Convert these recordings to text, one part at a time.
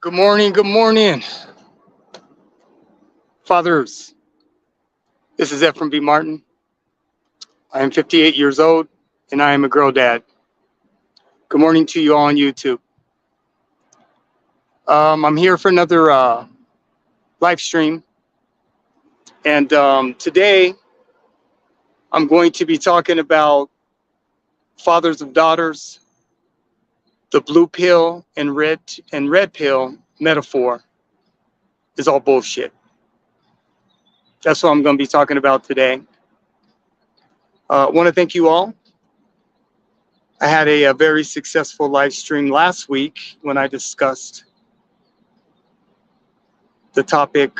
Good morning, good morning, fathers. This is Ephraim B. Martin. I am 58 years old and I am a girl dad. Good morning to you all on YouTube. I'm here for another live stream, and today I'm going to be talking about fathers of daughters, the blue pill and red pill metaphor is all bullshit. That's what I'm going to be talking about today. I want to thank you all. I had a very successful live stream last week when I discussed the topic,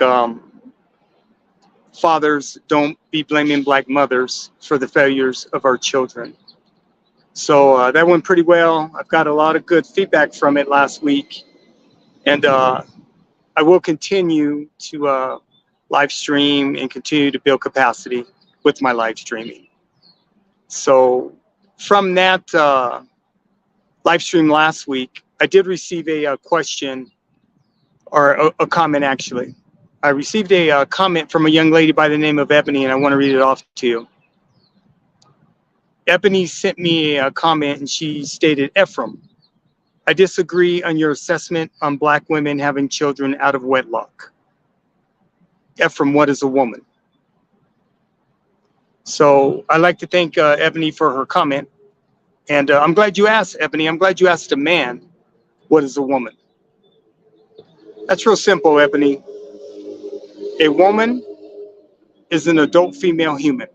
fathers, don't be blaming black mothers for the failures of our children. So that went pretty well. I've got a lot of good feedback from it last week. And I will continue to live stream and continue to build capacity with my live streaming. So from that live stream last week, I did receive a question, or a comment actually. I received a comment from a young lady by the name of Ebony, and I want to read it off to you. Ebony sent me a comment and she stated, Ephraim, I disagree on your assessment on black women having children out of wedlock. Ephraim, what is a woman? So I'd like to thank Ebony for her comment. And I'm glad you asked, Ebony. I'm glad you asked a man, what is a woman? That's real simple, Ebony. A woman is an adult female human.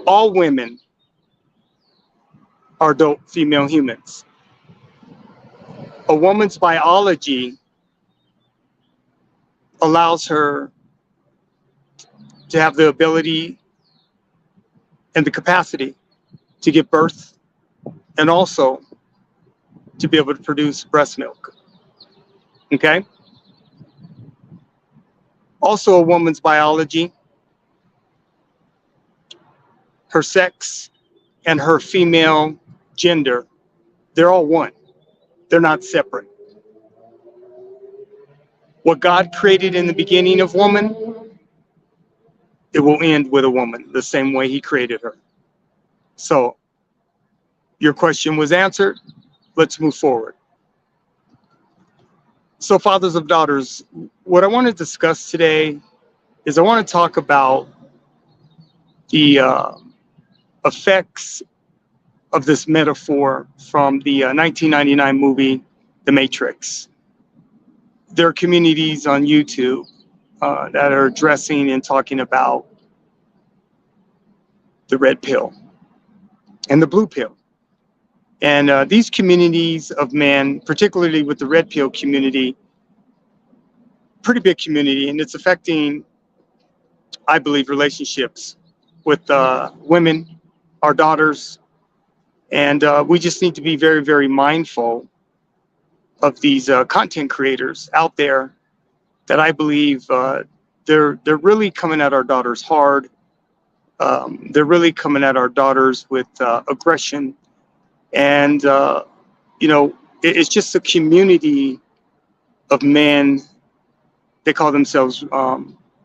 All women are adult female humans. A woman's biology allows her to have the ability and the capacity to give birth and also to be able to produce breast milk. Okay? Also, a woman's biology, her sex and her female gender, they're all one. They're not separate. What God created in the beginning of woman, it will end with a woman the same way he created her. So your question was answered. Let's move forward. So fathers of daughters, what I want to discuss today is I want to talk about the effects of this metaphor from the 1999 movie, The Matrix. There are communities on YouTube that are addressing and talking about the red pill and the blue pill. And these communities of men, particularly with the red pill community, pretty big community, and it's affecting, I believe, relationships with women, our daughters. And we just need to be very, very mindful of these content creators out there that I believe they're really coming at our daughters hard. They're really coming at our daughters with aggression. And, you know, it's just a community of men. They call themselves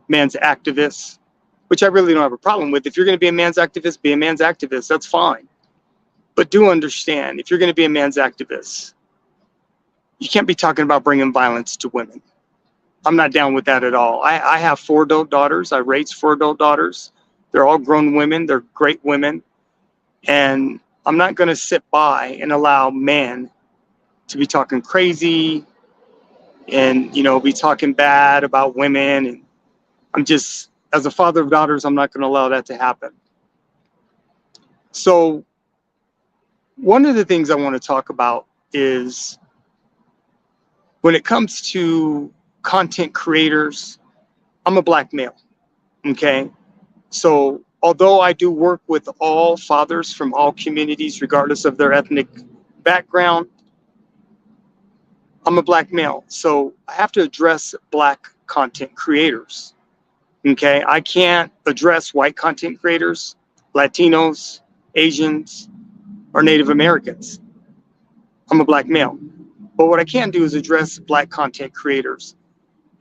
man's activists, which I really don't have a problem with. If you're going to be a man's activist, be a man's activist. That's fine. But do understand, if you're going to be a man's activist, you can't be talking about bringing violence to women. I'm not down with that at all. I have 4 adult daughters. I raised 4 adult daughters. They're all grown women. They're great women. And I'm not going to sit by and allow men to be talking crazy and, you know, be talking bad about women. And I'm just, as a father of daughters, I'm not going to allow that to happen. So one of the things I want to talk about is when it comes to content creators, I'm a black male, okay? So although I do work with all fathers from all communities, regardless of their ethnic background, I'm a black male. So I have to address black content creators, okay? I can't address white content creators, Latinos, Asians, or Native Americans. I'm a black male. But what I can do is address black content creators.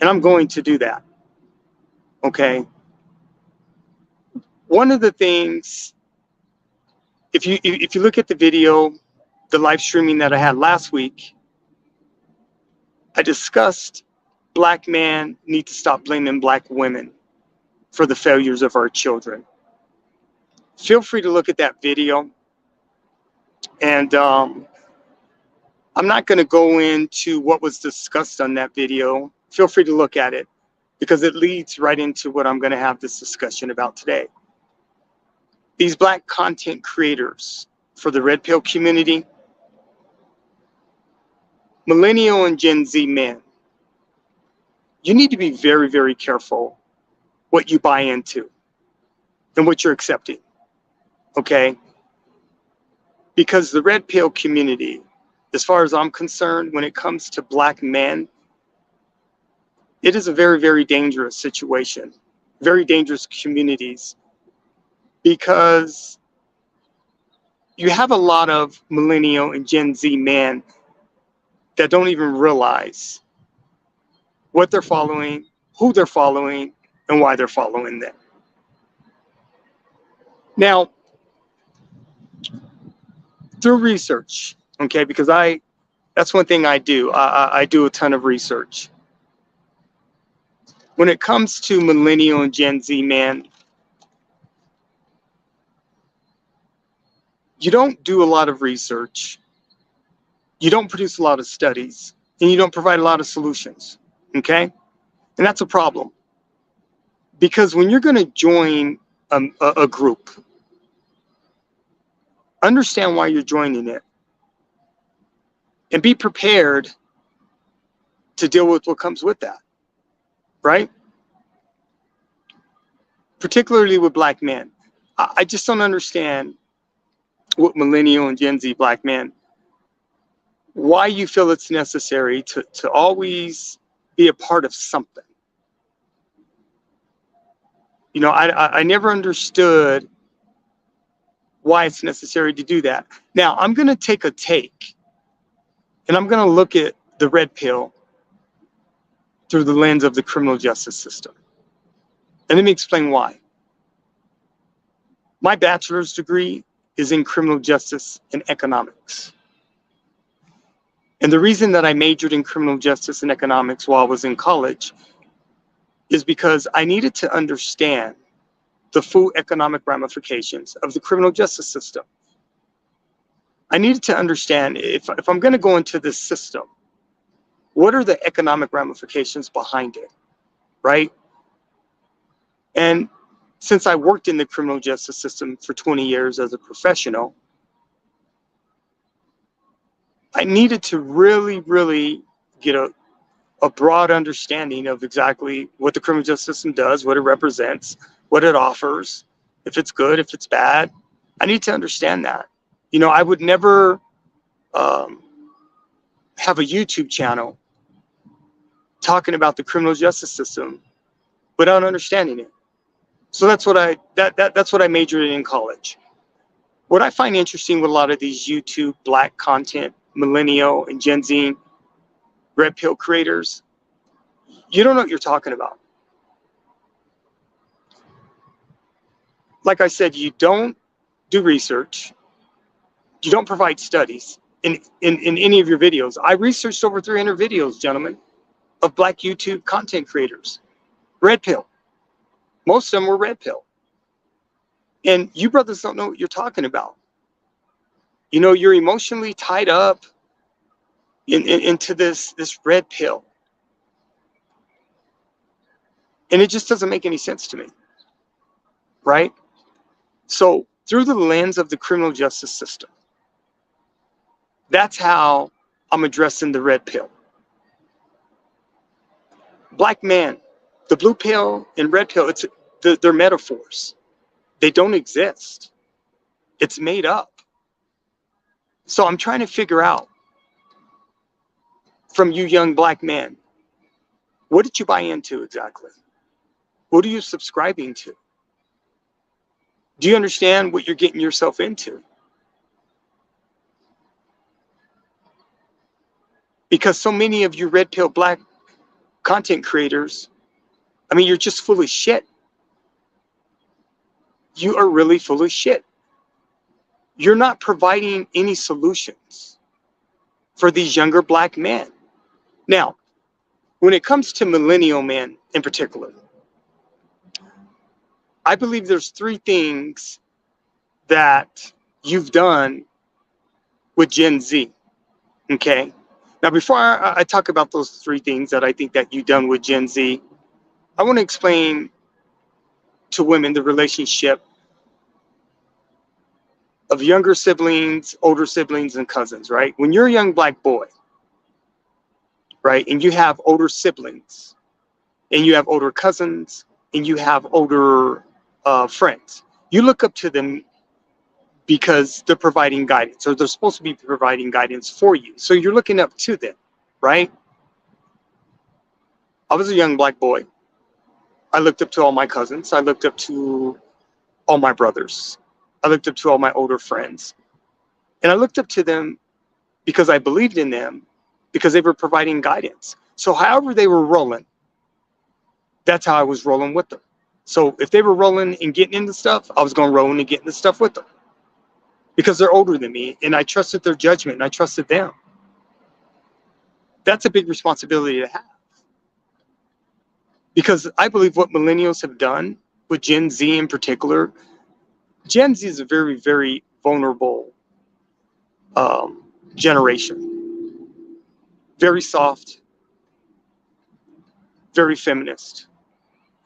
And I'm going to do that. Okay. One of the things, if you look at the video, the live streaming that I had last week, I discussed black men need to stop blaming black women for the failures of our children. Feel free to look at that video. And I'm not going to go into what was discussed on that video. Feel free to look at it because it leads right into what I'm going to have this discussion about today. These black content creators for the red pill community, Millennial and Gen Z men, you need to be very, very careful what you buy into and what you're accepting, okay? Because the red pill community, as far as I'm concerned, when it comes to black men, it is a very, very dangerous situation, very dangerous communities, because you have a lot of Millennial and Gen Z men that don't even realize what they're following, who they're following, and why they're following them. Now, through research, okay, because that's one thing I do. I do a ton of research. When it comes to Millennial and Gen Z, man, you don't do a lot of research, you don't produce a lot of studies, and you don't provide a lot of solutions, okay? And that's a problem. Because when you're going to join a group, understand why you're joining it and be prepared to deal with what comes with that, right? Particularly with black men. I just don't understand what Millennial and Gen Z black men, why you feel it's necessary to always be a part of something. You know, I never understood why it's necessary to do that. Now, I'm going to take a take and I'm going to look at the red pill through the lens of the criminal justice system. And let me explain why. My bachelor's degree is in criminal justice and economics. And the reason that I majored in criminal justice and economics while I was in college is because I needed to understand the full economic ramifications of the criminal justice system. I needed to understand if I'm going to go into this system, what are the economic ramifications behind it, right? And since I worked in the criminal justice system for 20 years as a professional, I needed to really, really get a broad understanding of exactly what the criminal justice system does, what it represents, what it offers, if it's good, if it's bad. I need to understand that. You know, I would never have a YouTube channel talking about the criminal justice system without understanding it. So that's what that's what I majored in college. What I find interesting with a lot of these YouTube black content, Millennial and Gen Z red pill creators, you don't know what you're talking about. Like I said, you don't do research. You don't provide studies in any of your videos. I researched over 300 videos, gentlemen, of black YouTube content creators. Red pill. Most of them were red pill. And you brothers don't know what you're talking about. You know, you're emotionally tied up into this red pill. And it just doesn't make any sense to me, right? So through the lens of the criminal justice system, that's how I'm addressing the red pill. Black man, the blue pill and red pill, they're metaphors. They don't exist. It's made up. So I'm trying to figure out from you young black men, what did you buy into exactly? What are you subscribing to? Do you understand what you're getting yourself into? Because so many of you red pill black content creators, I mean, you're just full of shit. You are really full of shit. You're not providing any solutions for these younger black men. Now, when it comes to millennial men in particular, I believe there's three things that you've done with Gen Z. Okay. Now, before I talk about those three things that I think that you've done with Gen Z, I want to explain to women the relationship of younger siblings, older siblings, and cousins, right? When you're a young black boy, right, and you have older siblings, and you have older cousins, and you have older friends, you look up to them because they're providing guidance, or they're supposed to be providing guidance for you. So you're looking up to them, right? I was a young black boy. I looked up to all my cousins. I looked up to all my brothers. I looked up to all my older friends. And I looked up to them because I believed in them, because they were providing guidance. So however they were rolling, that's how I was rolling with them. So if they were rolling and getting into stuff, I was going to roll and get into stuff with them, because they're older than me, and I trusted their judgment, and I trusted them. That's a big responsibility to have. Because I believe what millennials have done with Gen Z in particular, Gen Z is a very, very vulnerable generation. Very soft, very feminist,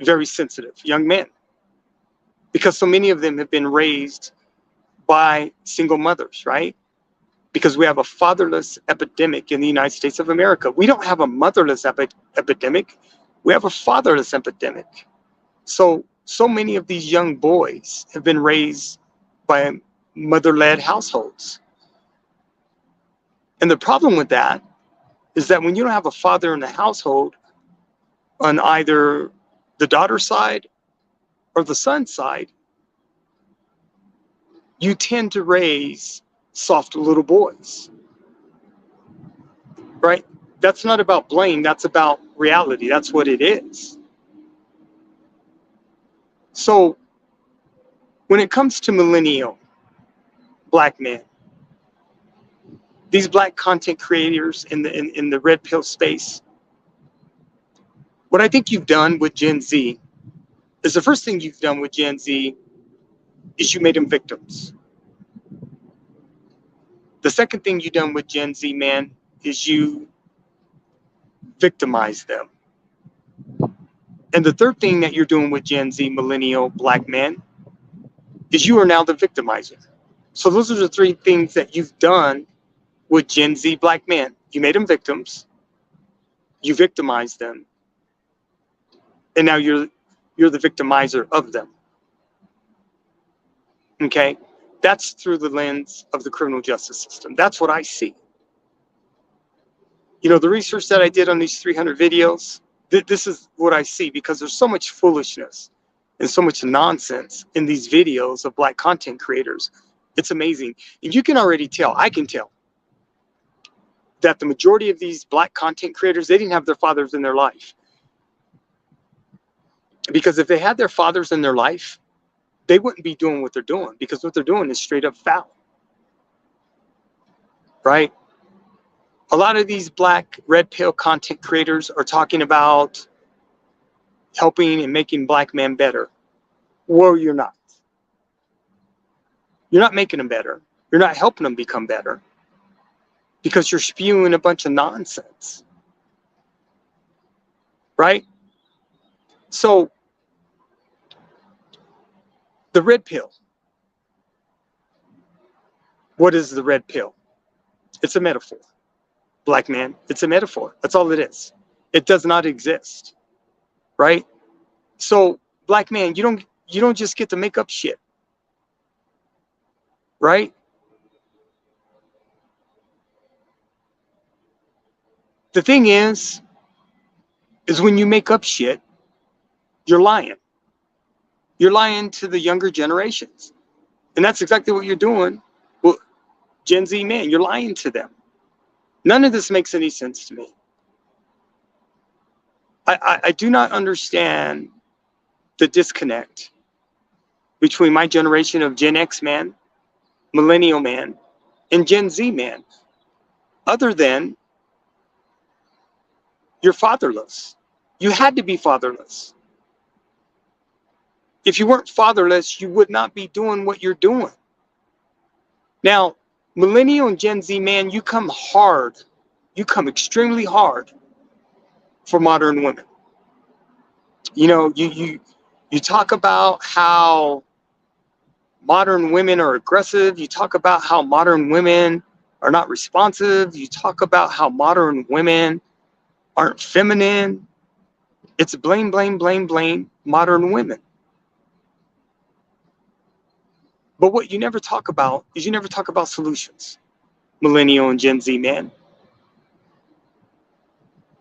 very sensitive young men. Because so many of them have been raised by single mothers, right? Because we have a fatherless epidemic in the United States of America. We don't have a motherless epidemic. We have a fatherless epidemic. So many of these young boys have been raised by mother-led households. And the problem with that is that when you don't have a father in the household, on either the daughter's side or the son's side, you tend to raise soft little boys, right? That's not about blame. That's about reality. That's what it is. So when it comes to millennial black men, these black content creators in the red pill space, what I think you've done with Gen Z is, the first thing you've done with Gen Z is you made them victims. The second thing you've done with Gen Z, man, is you victimize them. And the third thing that you're doing with Gen Z millennial black men is you are now the victimizer. So those are the three things that you've done with Gen Z black men. You made them victims, you victimized them, and now you're the victimizer of them. Okay? That's through the lens of the criminal justice system. That's what I see. You know, the research that I did on these 300 videos, this is what I see, because there's so much foolishness and so much nonsense in these videos of black content creators. It's amazing. And you can already tell, I can tell, that the majority of these black content creators, they didn't have their fathers in their life. Because if they had their fathers in their life, they wouldn't be doing what they're doing, because what they're doing is straight up foul. Right? A lot of these black red pill content creators are talking about helping and making black men better. Well, you're not. You're not making them better. You're not helping them become better, because you're spewing a bunch of nonsense. Right? So, the red pill. What is the red pill? It's a metaphor. Black man, it's a metaphor. That's all it is. It does not exist. Right? So, black man, you don't just get to make up shit. Right? The thing is when you make up shit, you're lying. You're lying to the younger generations. And that's exactly what you're doing. Well, Gen Z man, you're lying to them. None of this makes any sense to me. I do not understand the disconnect between my generation of Gen X man, Millennial man, and Gen Z man, other than you're fatherless. You had to be fatherless. If you weren't fatherless, you would not be doing what you're doing. Now, Millennial and Gen Z man, you come hard. You come extremely hard for modern women. You know, you talk about how modern women are aggressive. You talk about how modern women are not responsive. You talk about how modern women aren't feminine. It's blame, blame, blame, blame modern women. But what you never talk about is you never talk about solutions, Millennial and Gen Z man.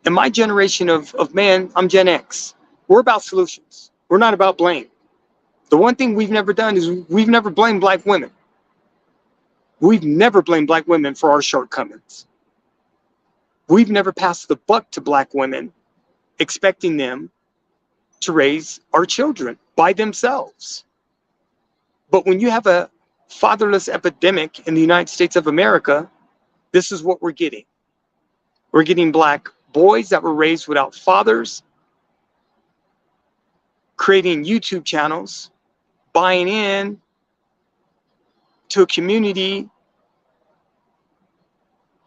In my generation of man, I'm Gen X. We're about solutions. We're not about blame. The one thing we've never done is we've never blamed black women. We've never blamed black women for our shortcomings. We've never passed the buck to black women, expecting them to raise our children by themselves. But when you have a fatherless epidemic in the United States of America, this is what we're getting. We're getting black boys that were raised without fathers, creating YouTube channels, buying in to a community,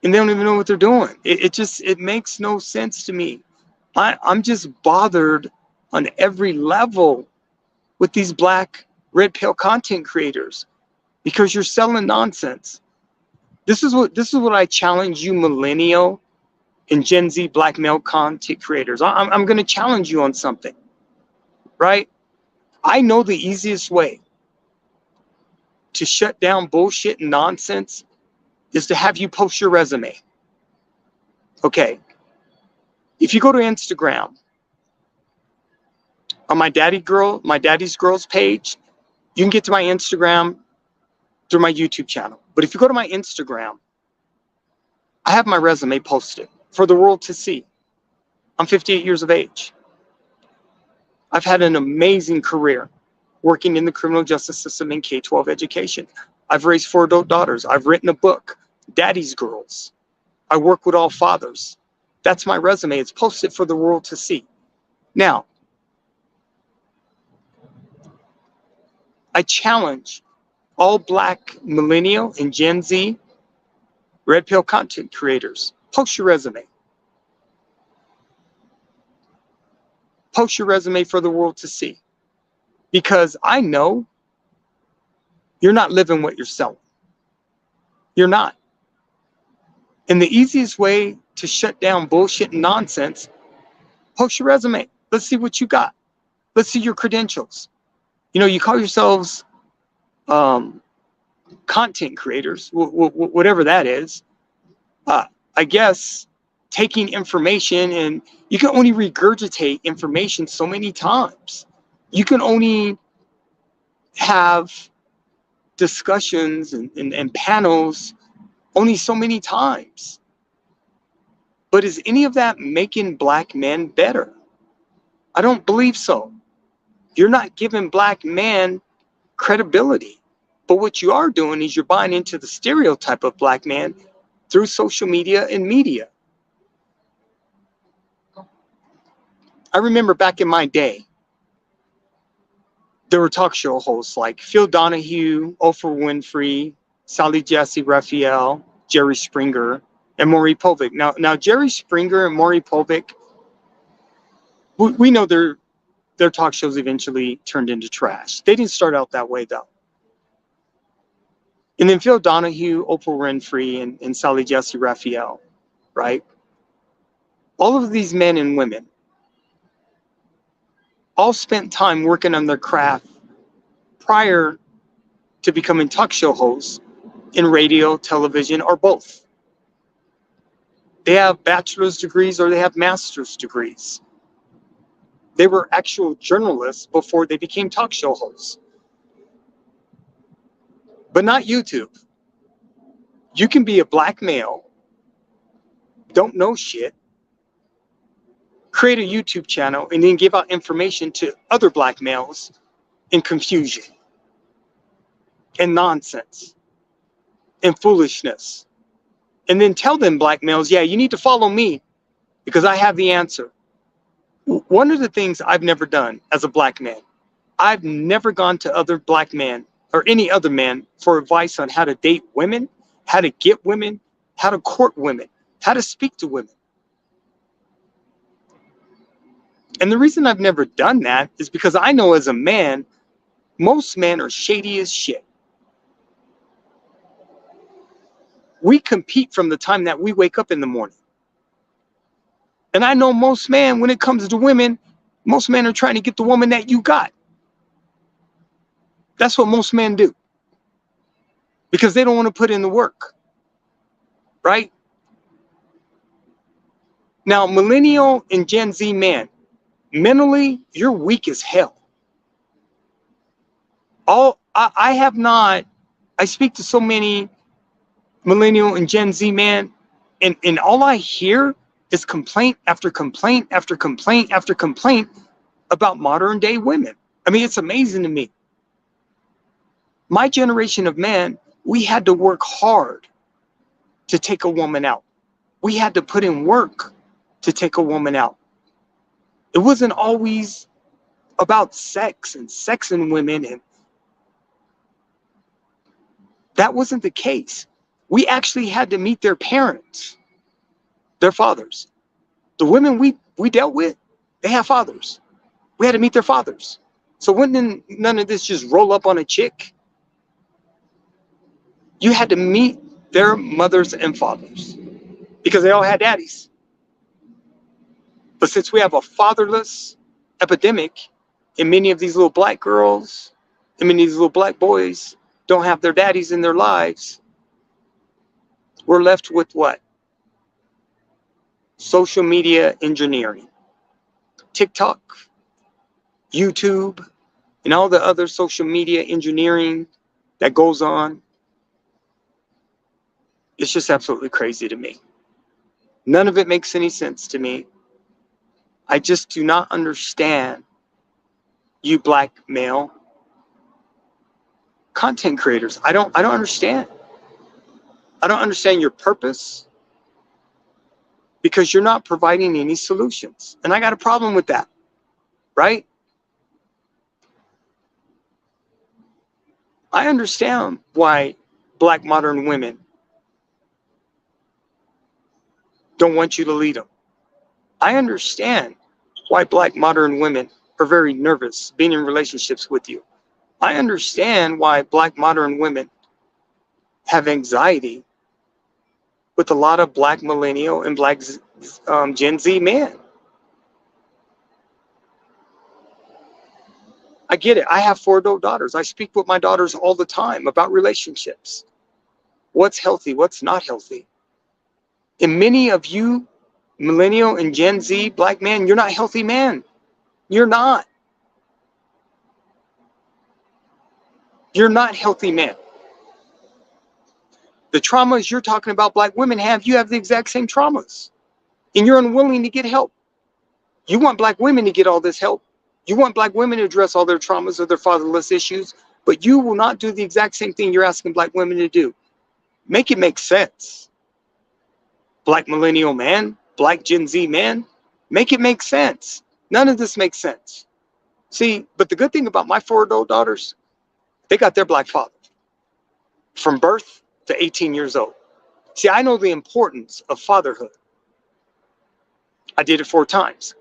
and they don't even know what they're doing. It makes no sense to me. I'm just bothered on every level with these black red pill content creators because you're selling nonsense. This is what I challenge you, millennial and Gen Z black male content creators. I'm going to challenge you on something, right? I know the easiest way to shut down bullshit and nonsense is to have you post your resume. Okay. If you go to Instagram on my daddy's girls page, you can get to my Instagram through my YouTube channel. But if you go to my Instagram, I have my resume posted for the world to see. I'm 58 years of age. I've had an amazing career working in the criminal justice system in K-12 education. I've raised 4 adult daughters. I've written a book, Daddy's Girls. I work with all fathers. That's my resume. It's posted for the world to see. Now, I challenge all black millennial and Gen Z red pill content creators. Post your resume. Post your resume for the world to see. Because I know you're not living what you're selling. You're not. And the easiest way to shut down bullshit and nonsense, post your resume. Let's see what you got. Let's see your credentials. You know, you call yourselves content creators, whatever that is. I guess taking information, and you can only regurgitate information so many times. You can only have discussions and panels only so many times. But is any of that making black men better? I don't believe so. You're not giving black men credibility. But what you are doing is you're buying into the stereotype of black man through social media and media. I remember back in my day, there were talk show hosts like Phil Donahue, Oprah Winfrey, Sally Jesse Raphael, Jerry Springer, and Maury Povich. Now Jerry Springer and Maury Povich, we know their talk shows eventually turned into trash. They didn't start out that way, though. And then Phil Donahue, Oprah Winfrey, and Sally Jesse Raphael, right? All of these men and women all spent time working on their craft prior to becoming talk show hosts in radio, television, or both. They have bachelor's degrees or they have master's degrees. They were actual journalists before they became talk show hosts. But not YouTube. You can be a black male don't know shit, create a YouTube channel, and then give out information to other black males in confusion and nonsense and foolishness. And then tell them black males, yeah, you need to follow me because I have the answer. One of the things I've never done as a black man, I've never gone to other black men or any other man for advice on how to date women, how to get women, how to court women, how to speak to women. And the reason I've never done that is because I know as a man, most men are shady as shit. We compete from the time that we wake up in the morning. And I know most men, when it comes to women, most men are trying to get the woman that you got. That's what most men do. Because they don't want to put in the work. Right? Now, Millennial and Gen Z men, mentally, you're weak as hell. I speak to so many Millennial and Gen Z men, and all I hear is complaint after complaint after complaint after complaint about modern day women. I mean, it's amazing to me. My generation of men, we had to work hard to take a woman out. We had to put in work to take a woman out. It wasn't always about sex and sexing women, and that wasn't the case. We actually had to meet their parents, their fathers. The women we dealt with, they have fathers. We had to meet their fathers. So wouldn't none of this just roll up on a chick? You had to meet their mothers and fathers because they all had daddies. But since we have a fatherless epidemic, and many of these little black girls and many of these little black boys don't have their daddies in their lives, we're left with what? Social media engineering. TikTok, YouTube, and all the other social media engineering that goes on. It's just absolutely crazy to me. None of it makes any sense to me. I just do not understand you black male content creators. I don't understand. I don't understand your purpose because you're not providing any solutions. And I got a problem with that, right? I understand why black modern women don't want you to lead them. I understand why black modern women are very nervous being in relationships with you. I understand why black modern women have anxiety with a lot of black millennial and black Gen Z men. I get it. I have 4 adult daughters. I speak with my daughters all the time about relationships. What's healthy, what's not healthy. And many of you millennial and Gen Z black men, you're not healthy men. You're not. You're not healthy men. The traumas you're talking about black women have, you have the exact same traumas. And you're unwilling to get help. You want black women to get all this help. You want black women to address all their traumas or their fatherless issues, but you will not do the exact same thing you're asking black women to do. Make it make sense. Black millennial man, black Gen Z man, make it make sense. None of this makes sense. See, but the good thing about my 4 adult daughters, they got their black father from birth to 18 years old. See, I know the importance of fatherhood. I did it 4 times.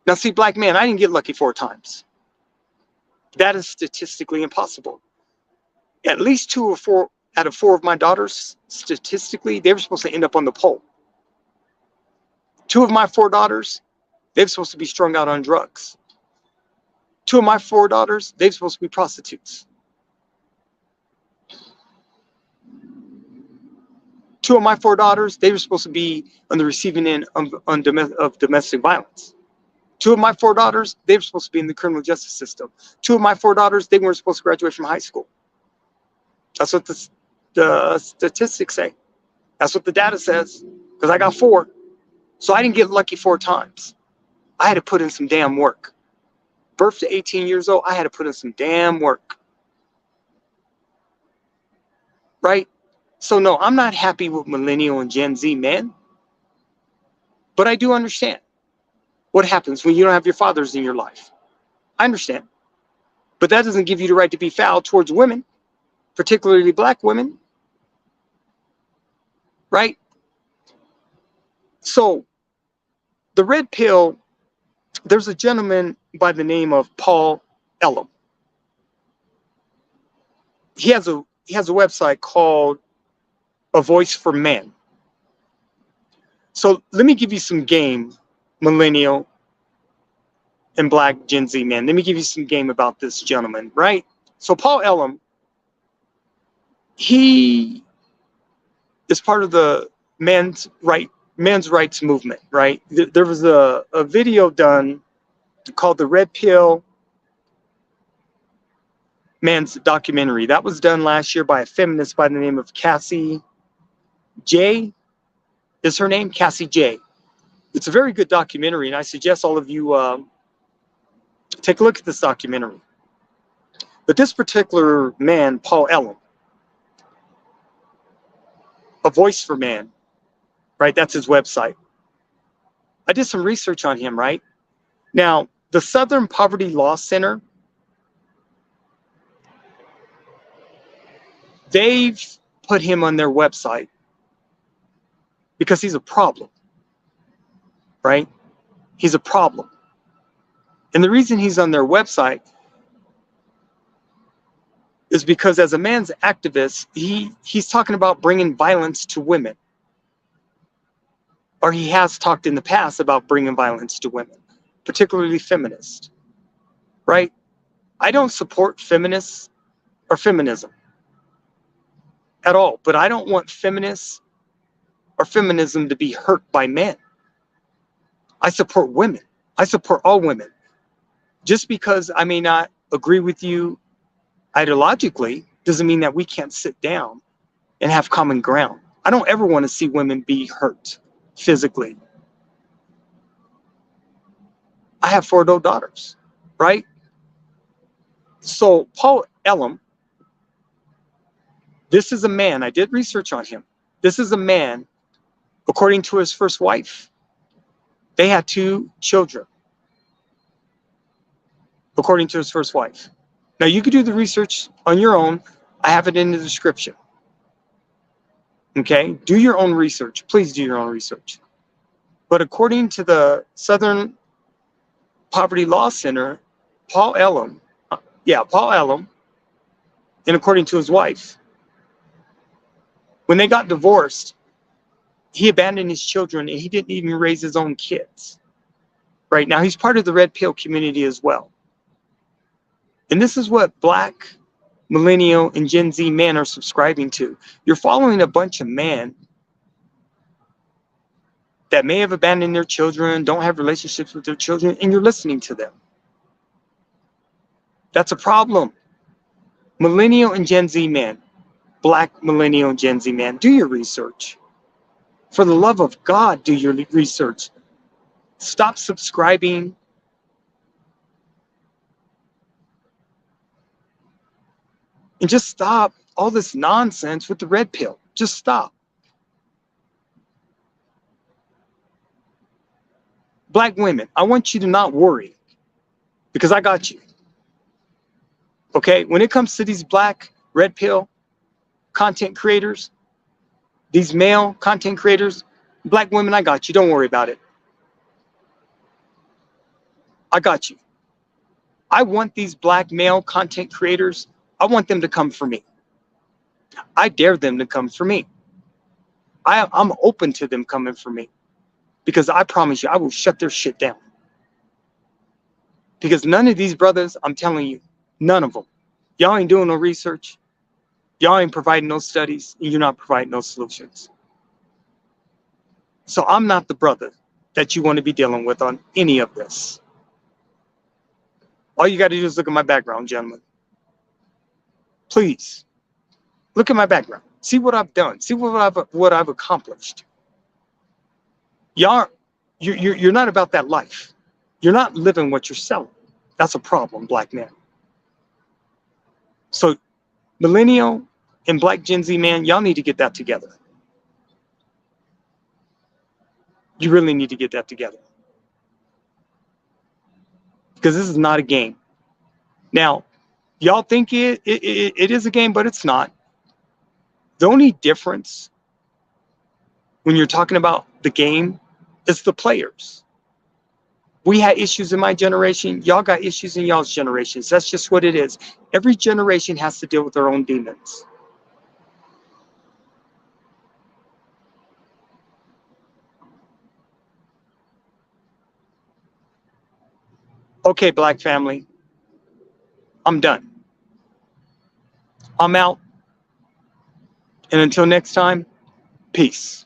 Now, see, black man, I didn't get lucky 4 times. That is statistically impossible. At least 2 or 4 out of 4 of my daughters, statistically, they were supposed to end up on the pole. 2 of my 4 daughters, they were supposed to be strung out on drugs. 2 of my 4 daughters, they were supposed to be prostitutes. 2 of my 4 daughters, they were supposed to be on the receiving end of domestic violence. 2 of my 4 daughters, they were supposed to be in the criminal justice system. 2 of my 4 daughters, they weren't supposed to graduate from high school. That's what the statistics say. That's what the data says. because I got 4. So I didn't get lucky 4 times. I had to put in some damn work. Birth to 18 years old, I had to put in some damn work. Right? So no, I'm not happy with Millennial and Gen Z men. But I do understand what happens when you don't have your fathers in your life. I understand. But that doesn't give you the right to be foul towards women, particularly black women. Right? So the red pill, there's a gentleman by the name of Paul Elam. He has a website called A Voice for Men. So let me give you some game, millennial and black Gen Z men. Let me give you some game about this gentleman, right? So Paul Elam, he is part of the men's rights movement, right? There was a video done called The Red Pill Man's Documentary. That was done last year by a feminist by the name of Cassie J. Is her name? Cassie J. It's a very good documentary, and I suggest all of you take a look at this documentary. But this particular man, Paul Elam, A Voice for Man, right? That's his website. I did some research on him, right? Now, the Southern Poverty Law Center, they've put him on their website because he's a problem, right? He's a problem. And the reason he's on their website is because as a man's activist, he's talking about bringing violence to women. Or he has talked in the past about bringing violence to women, particularly feminists, right? I don't support feminists or feminism at all, but I don't want feminists or feminism to be hurt by men. I support women. I support all women. Just because I may not agree with you ideologically doesn't mean that we can't sit down and have common ground. I don't ever want to see women be hurt physically. I have 4 adult daughters, right? So Paul Elam, this is a man, I did research on him. This is a man, according to his first wife, they had 2 children, according to his first wife. Now you could do the research on your own. I have it in the description. Okay, do your own research. Please do your own research. But according to the Southern Poverty Law Center, Paul Elam, and according to his wife, when they got divorced, he abandoned his children and he didn't even raise his own kids. Right now, he's part of the red pill community as well. And this is what black, millennial, and Gen Z men are subscribing to. You're following a bunch of men that may have abandoned their children, don't have relationships with their children, and you're listening to them. That's a problem. Millennial and Gen Z men, black millennial and Gen Z men, do your research. For the love of God, do your research. Stop subscribing and just stop all this nonsense with the red pill. Just stop. Black women, I want you to not worry because I got you. Okay, when it comes to these black red pill content creators, these male content creators, black women, I got you. Don't worry about it. I got you. I want these black male content creators, I want them to come for me. I dare them to come for me. I'm open to them coming for me because I promise you, I will shut their shit down. Because none of these brothers, I'm telling you, none of them, y'all ain't doing no research. Y'all ain't providing no studies, and you're not providing no solutions. So I'm not the brother that you want to be dealing with on any of this. All you got to do is look at my background, gentlemen. Please, look at my background. See what I've done. See what I've accomplished. Y'all, you're not about that life. You're not living what you're selling. That's a problem, black men. So millennial and black Gen Z, man, y'all need to get that together. You really need to get that together. Because this is not a game. Now, y'all think it is a game, but it's not. The only difference when you're talking about the game is the players. We had issues in my generation. Y'all got issues in y'all's generations. That's just what it is. Every generation has to deal with their own demons. Okay, black family, I'm done. I'm out. And until next time, peace.